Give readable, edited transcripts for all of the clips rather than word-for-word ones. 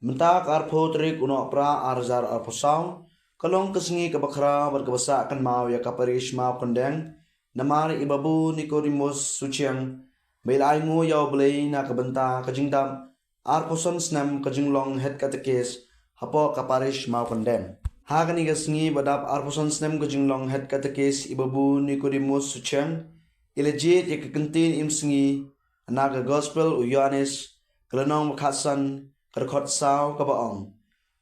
Mentak arpo trik uno pra arzar arposau, kalong kesengi kebakra berkebasa akan mau ya kaparish mau kondeng, namari ibabu Nicodemus suciang, bailai ngu yau belai na kebenta kajingdam, arposon snam kajinglong het katekes, hapo kaparish mau kondeng. Hagani kesengi badap arposon snam kajinglong het katekes ibabu Nicodemus suciang, ilejit ya kekentin imsengi, anaga gospel u Yohanes, kelenong makhasan, kerkot sao kabaong.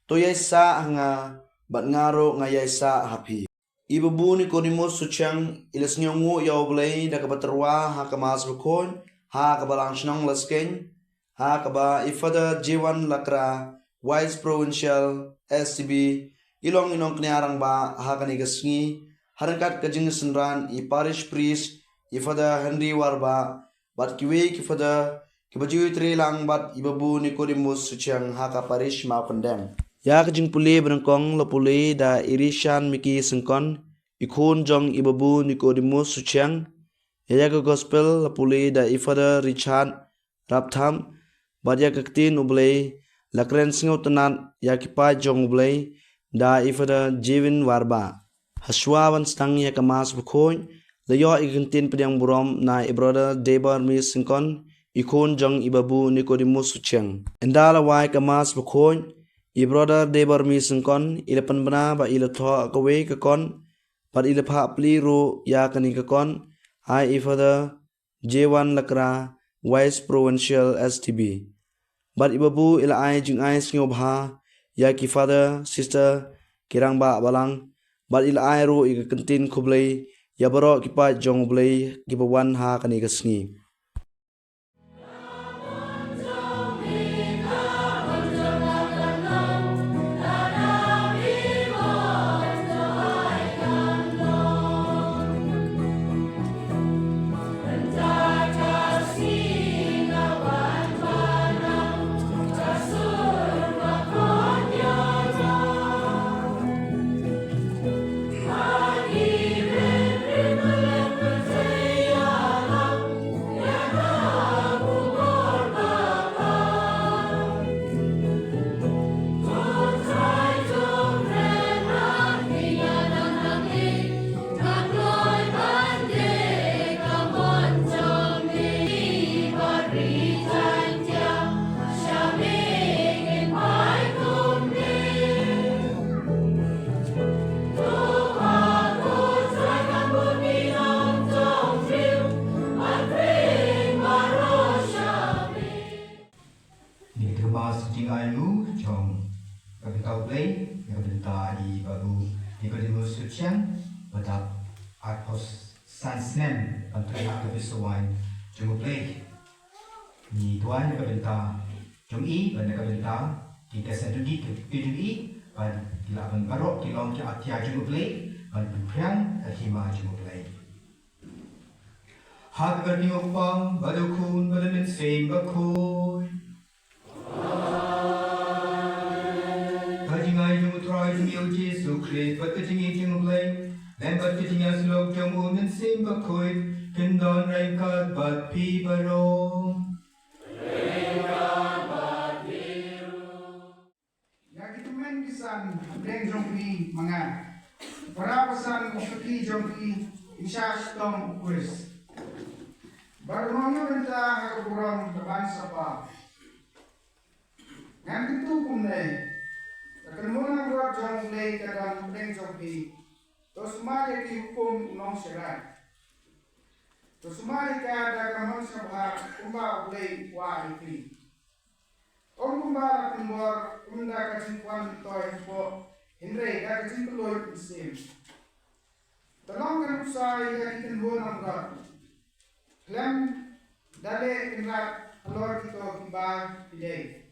To yesa hanga bat ngaro nga yesa hapi. Ibabu Nicodemus suciang ilas nyongu yaw belay da kabaterwa ha kamas bukon ha kabalang shnong laskeng ha kaba ifada jiwan lakra wise provincial SCB ilong inong kniarang ba ha kanigasngi harangkat kajing senran I parish priest ifada Henry warba bat kiwe kifada kibaju trilang bat ibabu Nicodemus suciang haka parish mau kondem. Ya kajing puli berengkong lo puli da irishan miki sengkon ikun jong ibabu Nicodemus suciang. Ya ke gospel lo puli da ifada Richard Raptham bat ya kektin ublay lakren singaw tenan ya kipa jong ublay da ifada Jivin warba. Haswawan stang ya kemas bukoy layo ikentin pediang burom na ibrada debar mi sengkon ikon jong ibabu Nicodemus suciang. Endala wai kamas bukon, ibroda debar mi sengkon, ilapan bena ba ila thoa kawe kakon, bat ila pa pliru ya kani kakon, ai ifada J1 lakra Wise Provincial STB. Bat ibabu ila ai jing ai singobha, ya ki father, sister, kirang ba balang, bat ila ai ru ika kentin kublay, ya baro kipa jong blay, kipawan ha kani kasngi. Nicodemus suciang badap arpos sansnem pantria kebesuan jung play ni tuan kabenta jung I benda kabenta kita sedudi kejung I ban dilapan barok kilong ki atia jung play ban priang hima jung play hak berni opang badukun badamin sem bakun kajingai jung try jung Jesu Christ but kajingi jung play then but kajingi aslok jung umin sem bakun kendon rengkat bat pi barong Deng jongki mga parapasan ukaki jongki isas tong ukuris. Barmonyo benta hakurang taban sapa. Ngan itu kumne. Takanmuna buat jongki kadang deng jongki. Tosmari ki hukum nong serai. Tosmari ka dagamon sabha kumba ulay wa iti. Om kumbara kumbor kumda kacing kwan toy po Hindray kacing kuloy kusim. Talong kan usay kacing buon ang God. Klem dale kinrat alor ito kumba pilay.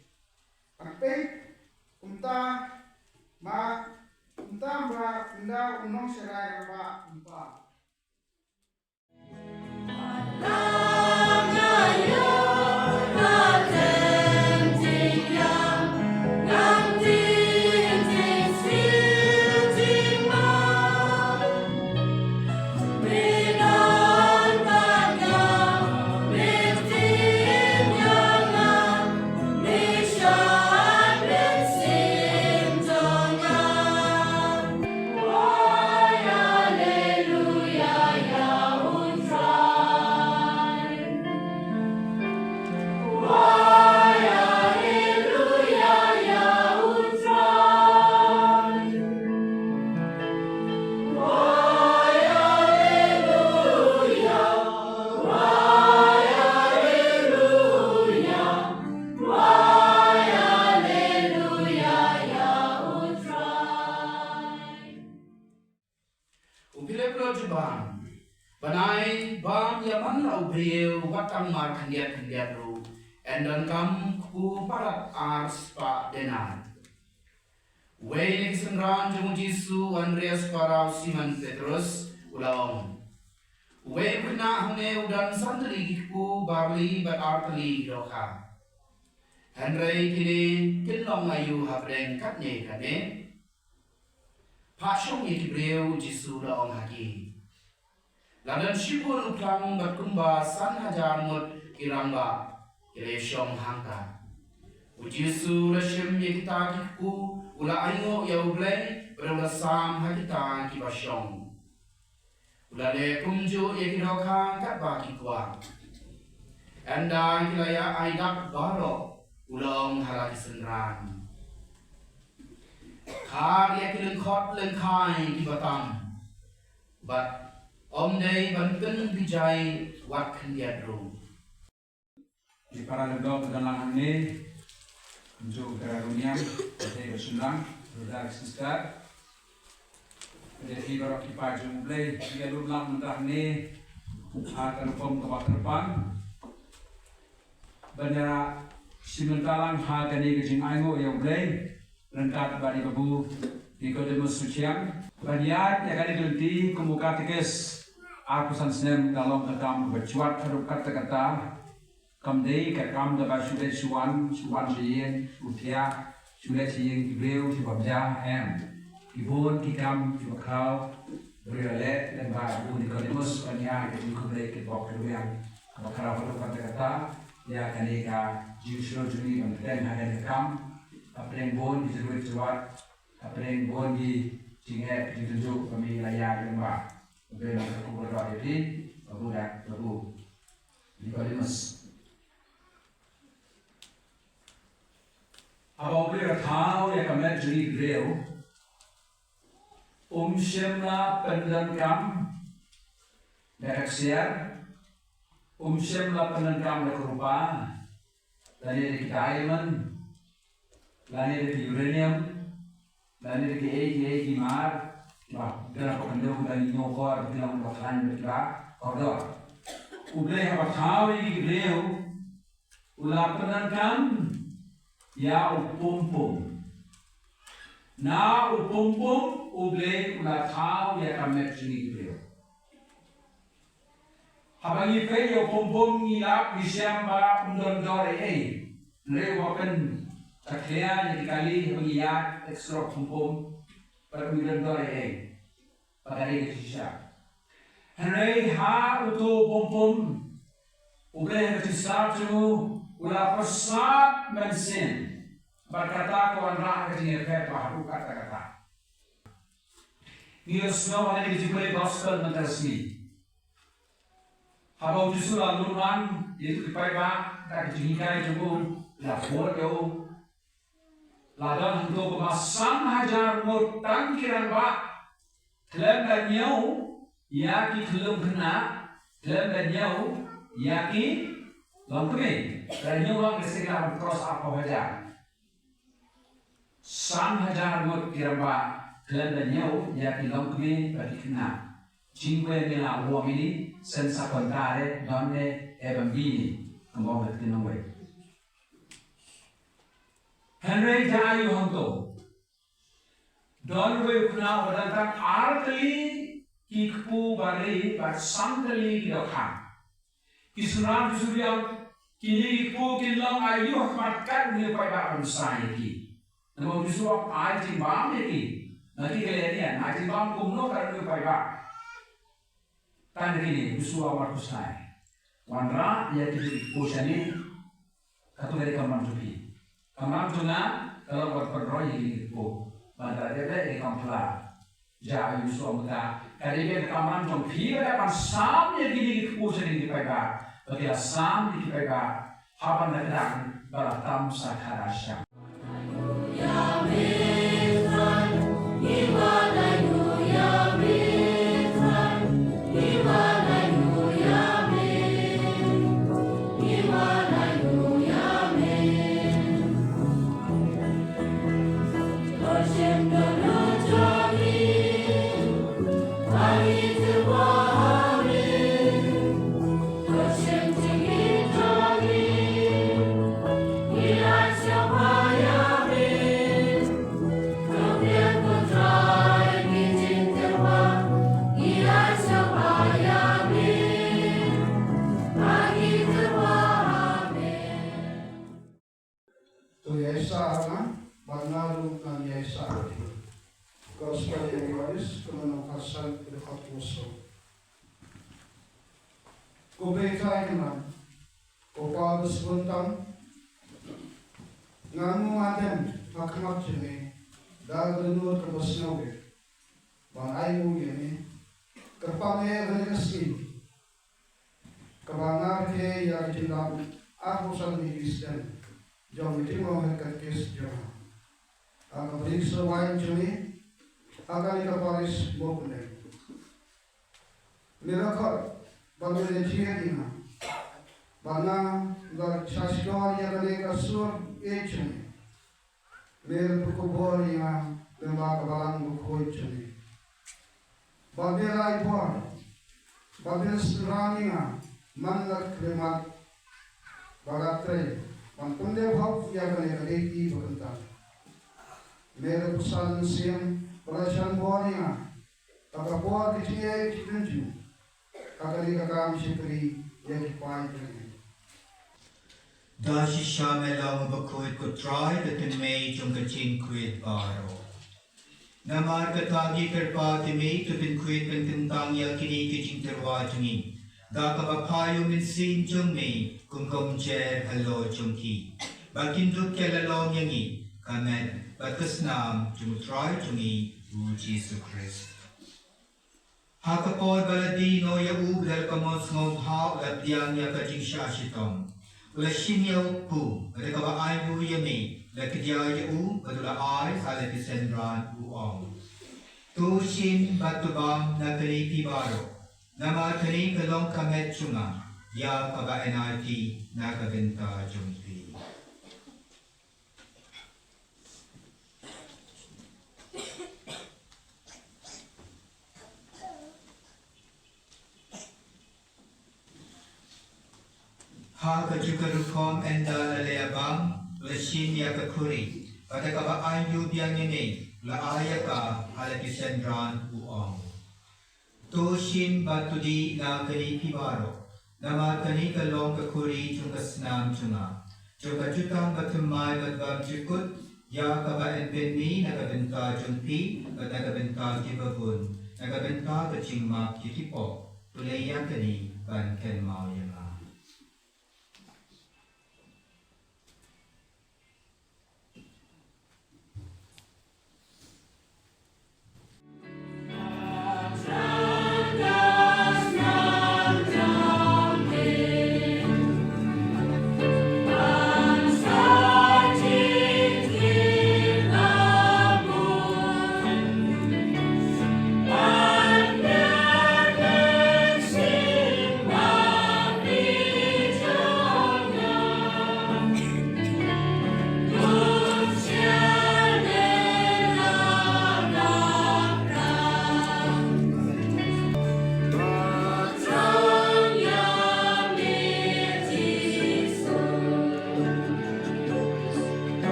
Pagpay kumta ma kumta unong seray ba kumpa. Mission au brio watang mar kandiat ru endan kam ku parat ars pa denar. Wei senran jung Jisu Andreas Parau Simon Petrus ulang. Wei kena hone udan santri ku barli bat artli roka. Henry kini kinlong ayu habreng katne kane. Pasong iki breu Jisu laong haki. Ladan shibur uplang bat kumba san hajar mut kiramba kireshong hangka. Jisu rashim yekita kiku ula aingo ya ublay berula sam hakita kibasyong. Ula le kumju yekidhoka katba kikwa. Enda kilaya aidak baro ulong halaki senran. Kar yakileng khot leng kai kibatam. Bat om day banten bijay wat kendiadru. Di para ledok dalam ini untuk kerajaan dari Sunang, Rudak Sister. Jadi kalau kita jumpai dia lulang mentah ini akan kom ke depan. Banyak simentalang hati ini kecing aingo yang boleh lengkap bagi babu Nikodemus Suciang. Banyak yang kali gelti kemuka tikes aku sansnem dalam kekam bercuat teruk kata-kata. Kamdei kakam dapat sudah suan sien utia sudah sien kibreu sibabja ibun kikam kibakau berialet dan baru Nikodemus kanya kibulai kibok kedua bakal apa kata-kata ya kanika justru juni dan ada kakam apa yang bon diseluruh cuat apa yang bon di cingat ditunjuk kami layak dan bak berilah aku berdoa jadi baru Nikodemus. Apabila tahu ya kami jadi beliau, semla pendenkam bereksiar, semla pendenkam berkerupa, lani dari diamond, lani dari uranium, lani dari egi mar, bah, dalam pendenkam dari nyokor, dalam bakalan berkira, koridor. Ubelai apa tahu ya beliau, ulah pendenkam. Ya upumpum. Na upumpum uble ula tahu ya kamet jini beliau. Habangi pe ya upumpum ngilap bisyam ba undon dore lewakan taklia yang dikali mengiyak ekstra upumpum pada undon dore pagari kesisya. Henry ha utu upumpum uble kesisya tu ula pesat mensin. Berkata kawan rakyat ini baru kata-kata. Ini semua ada di jumlah gospel mentersmi. Habau justru lalu man itu dipaiba tak dijinikai jumlah lapor jauh. Ladan untuk masam hajar mutang kiran ba. Kelem dan nyau yaki kelem kena kelem dan nyau yaki longkumi dan nyau lang kesegaran cross apa hajar. Sam hajar mut kiramba kelem dan nyau yaki longkumi bagi kena. Cinque mila uomini senza contare donne e bambini kembang bertinongwe. Henry Jayu Honto donwe kuna wadantang artli kikpu bari bat sangkali kidokhan. Kisuran surya kini kikpu kilang ayu hakmatkan nilai bakal saya ki. Namun disuap aji bam ki. Nanti kalian aji bam kumno karena nilai bak. Tanda ini Yosua Markus naik. Wanra ya jadi posani katu dari kamar jupi. Kamar juna kalau buat perroy ini po. Bandar dia dari kampla. Jauh Yosua muda. Kali dia kamar jupi ada sam ya gini posani di pega. Bagi sam di pega. Hapan datang balatam sakarasya. sana banalu ng yesa. Gospel Evangelist kuno kasal katuso. Kubekay naman, kupagos buntang, ngamu adem hakmak jene, dagalunod kabasnawe, bangay mo yene, kapangay relasyon, kabangar ke yarjinam, ako sa Kristen, jom itimo hekatkes jom. Ang brigsa wain jene, akan ikaparis mokne. Miracle, bagay jihadina, bana gar shaskar ya gane kasur echne, mer pukubor ya lemba kabalang bukhoi chne. Bagay raipor, bagay strani ya manlak lemat bagatre, pantunde bhav ya gane reti baganta. Mer pusan siam Perasaan buahnya, kakak buah kecil cikunju, kakak kakak misikri yang kipai dengan. Dashi shamelang bakuit ko try that in may jung kaching kuit baro. Namar katagi kerpati may to bin kuit pententang ya kini kaching terwajungi. Daka bapayo min sin jung may kung cher halo jung ki. Bakin duk kelalong yangi kamet bakas nam jung try jungi. Jesus Christ. Hakapod baladino ya dal kamos ngom ha lapdiang ya kajing syashitong. Ula shinya pu, ada kaba ai bu yami, la kdia ya badula ai ala kisendran ong. Tu shin batubam na kani pibaro. Nama kani kalong kamet chunga, ya kaba NIT na kabenta jumpi. Ha kajukarukom enda laleabang lashin ya kakuri pada kaba ayu biang ini la ayaka halakisendran uong to shin batudi na kani pibaro nama kani kalong kakuri chungasnam chunga chunga jutang batumay badbab jukut ya kaba enpenmi nagabenta jungpi at nagabenta kibabun nagabenta kachingmak kitipo tulaya kani ban kenmao yama.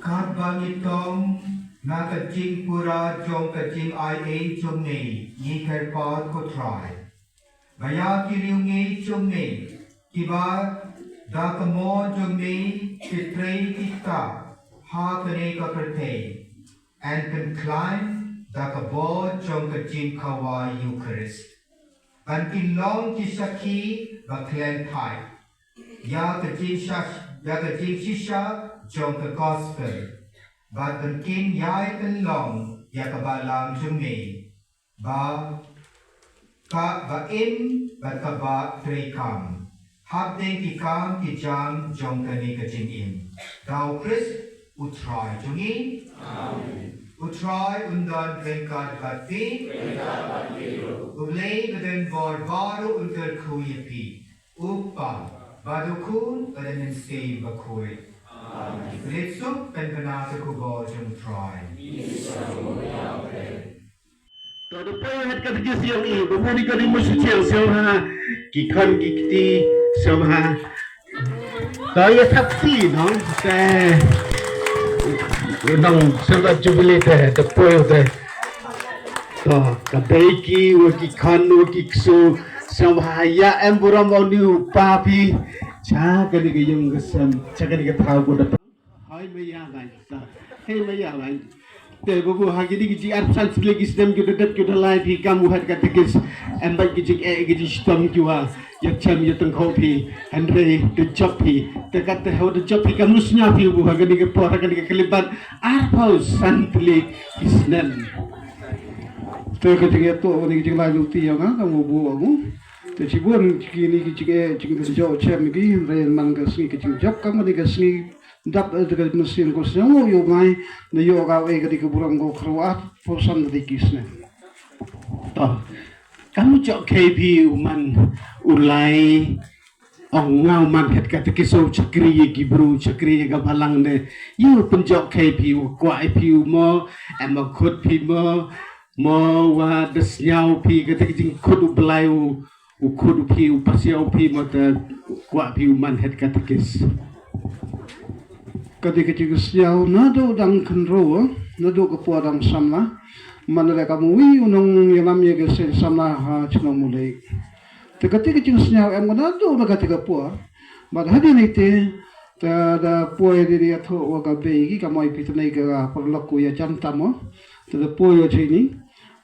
Kat bangit tong na kaching pura jong kaching IA jong ne yi kerpat ko try. Baya kiriung ne jong ne kiba da kamo jong ne kitrei kita ha kane ka kerte and can climb da kabo jong kaching kawa Eucharist. Ban ilong kisaki baklen thai. Ya kaching shisha jong ka gospel. Bat kin yai kan long ya ka balam jungi. Ba in bat ka ba tre kam. Hab ding ki kam ki jam jong ka ni ka jing in. Thou Christ utrai jungi. Amen. Utrai undan vengkat bati. Ulay gaden bor baru unter kuyapi. Upa badukun gaden stay bakuit. Litsuk dan penasa kubo jeng try. Todo pay hat ka di siang I, bumuni ka di mo si siang siang ha. Kikan kikti siang ha. Kaya taksi no. Unang sulat jubilee the poyo the kadeki waki khanu waki ksu samhaya emburam onu papi cha kani ke yung gasam cha kani ke thau ko da hai maya gai ta hey maya gai te babu hagini ki ar san sile ki stem ki dat ki lai phi kamu hat ka tikis embai ki jik e ki stem ki wa yak cham yatang khopi andre de chopi te kat te ho de chopi kamu snya phi bu hagini ke por hagini ke kelibat ar pau san sile ki stem te ka jik to ni jik lai lu ti nga kamu bu aku te cibun kini ki jik jik jo chem ki re man ka sni ki jik jok kamu ni ka sni dap dekat mesin ko semua yo mai na yo ga e ketika burang go kruat posan de kisne to kamu cok KP man ulai ong ngau man het kata kiso chakri ki bru chakri ga balang ne yo penjok KP kwa IP mo em khut pi mo wa desnyau pi kata jing khut belai u khut pi pasiau pi mo ta kwa pi man het kata kis ketika cikusnya nado dang kenro nado kepuar dang samla mana kamu wi unong yalam ya gese samla ha cuma mulai ketika cikusnya em nado na ketika puar bad hadi nite da puai diri atho waga begi kamu ipitnai ga perlaku ya jam tamo da puai chini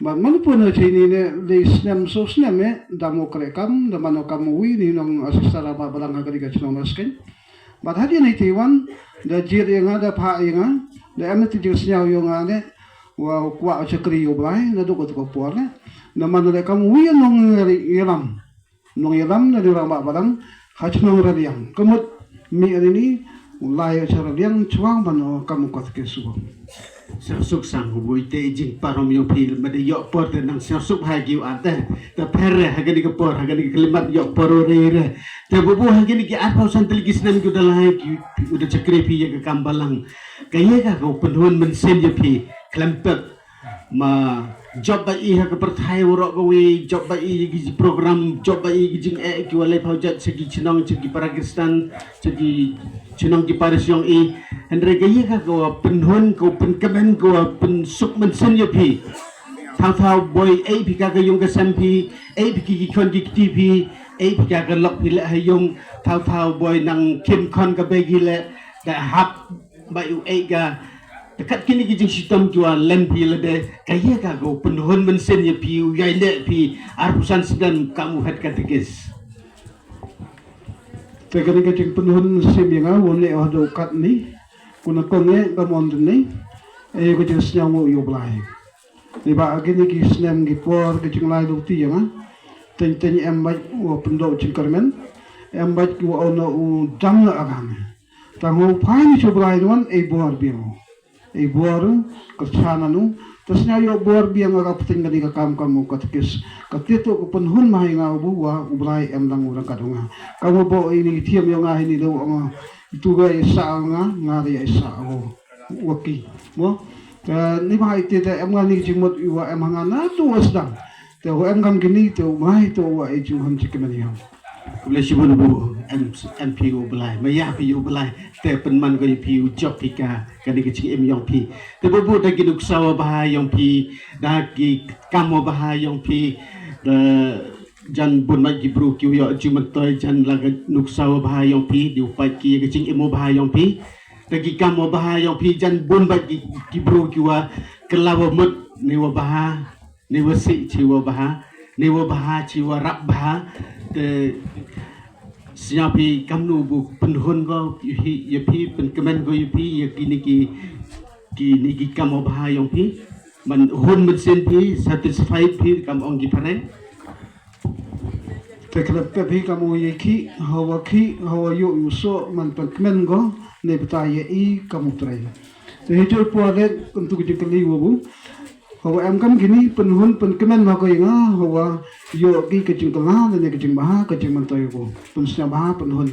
bad mana pun chini ne le snem so snem me damo krekam da mano kamu wi ni nong asistara ba balang ga ketika cuma masken bad hadi nite wan da jir yang ada pha yang da am ti jir snyau yang ada wa kwa chakri yo bai na do ko por ne na man da kam wi nong yalam na do ba badang ha chnong ra yang kamut mi ani lai chara yang chuang ban kam ko ke su suk sang bu ite jing parom yo pil ma de yo por de nang suk ha gi ate ta perre ha gi ke por ha gi kelimat yo por re te bu ha gi ki apa santel ki snan ku dalai ki udah cakre pi ya ke kambalang kaya ka ko penhun men sen ye pi klempet ma job ba i ha ke perthai ro ko wi job ba i gi program job ba i gi jing e ki wale project segi chinong segi Pakistan segi chinong ki paris yong i andre kaya ka ko penhun ko penkemen ko pen suk men sen ye pi thao boy ai pi ka yung ka sampi ai pi ki kon ki tv ai pi ka lok pi le hayung thao boy nang kim kon ka begi le da hap ba yu ai ga dekat kini ki jing sistem jua len pi le de kaya ka go penhun men sen ye pi yai le pi arpusan sedan kamu het katekis te ketika jing penhun sim yang won le do kat ni kuna konge ka mon ni e ko jing snyang yo blai ni ba agini ki snem ki por ki jing lai do ti yang ten em bai wo pendo jing karmen em bai ki wo ono u dang la agam tang ho phai ni choblai don e bor biang e bor ko chana nu tasnya yo bor biang aga puting gani ka kam kamu katkis katito ko penhun mai nga buwa ublai em lang urang kadunga kamu bo ini thiam yo nga ini do itu ga isa nga ri isa o waki mo ni ba ite te em nga ni jimot iwa em nga na tu wasdang te ho em gam gini te mai to wa e ju ham chikmani ham le shibun bu MP u belai maya pi u belai te penman ko pi u job pika kani ke em yong pi te bu da ki duk sawa bah yong pi da ki kamo bah yong pi jan bun mai ki bru ki yo juman toy jan la nuk sawa bah yong pi di upai ki ke ching emo bah yong pi da ki kamo bah yong pi jan bun mai ki bru ki wa kelawa mut ni wa bah ni wa si chi wa bah ni wa bah chi wa rap bah te siapi kamnu bu penhun go ya pi penkemen go pi ya kini ki kamo bah yong pi man hun men sen pi satisfied pi kam ong gi pare te krep pi kamu ye ki hawa yo so man penkemen go ne beta ye i kamu trai te hejur puade untuk dikeli bu hawa em kam gini penhun penkemen ma ko nga hawa yo ki kecing tengah dan kecing bah kecing mantoy ko pensya bah penhun